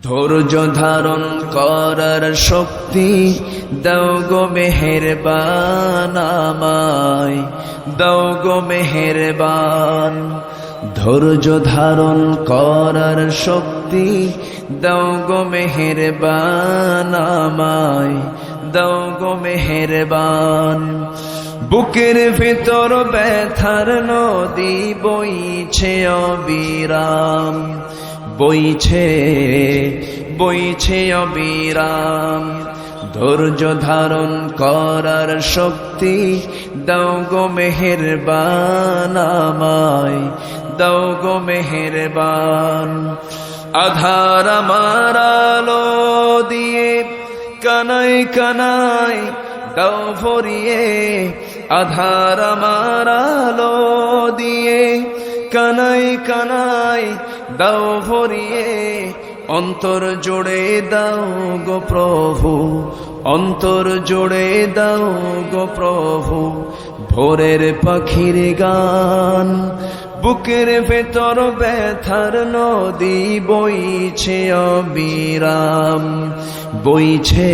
ধৈর্য ধারণ করার শক্তি দাও গো মেহেরবান আমায়, দাও গো মেহেরবান। ধৈর্য ধারণ করার শক্তি দাও গো মেহেরবান আমায়, দাও গো মেহেরবান। বুকের ভিতর ব্যথার নদী বইছে অবিরাম, বইছে বইছে অবিরাম। ধৈর্য ধারণ করার শক্তি দাও গো মেহেরবান আমায়, দাও গো মেহেরবান। আধার আমার আলো দিয়ে কানাই কানাই দাও ভরিয়ে, আধার আমার আলো দিয়ে কানাই কানাই দাও ভরিয়ে। অন্তর জোড়ে দাও গো প্রভু, অন্তর জোড়ে দাও গো প্রভু। ভোরের পাখির গান, বুকের ভেতর ব্যথার নদী বইছে অবিরাম, বইছে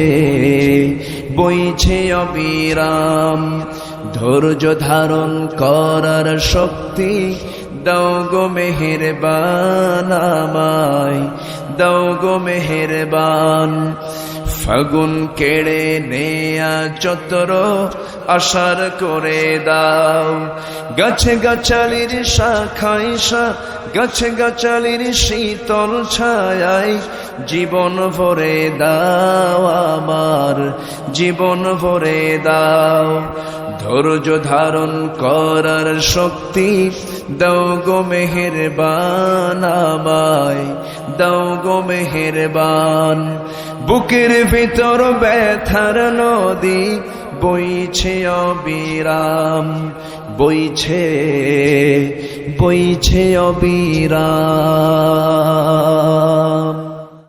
বইছে অবিরাম। ধৈর্য ধারণ করার শক্তি দাও গো মেহেরবান আমায়, দাও গো মেহেরবান। ফাগুন কেড়ে নেয়া চতর আশার করে দাও, গাছে গাছালির শাখায় গাছে গাছালির শীতল ছায়ায় জীবন ভরে দাও আমার, জীবন ভরে দাও। ধৈর্য ধারণ করার শক্তি দাও গো মেহেরবান আমায়, দাও গো মেহেরবান। বুকের ভিতর ব্যথার নদী বইছে অবিরাম, বইছে বইছে অবিরাম।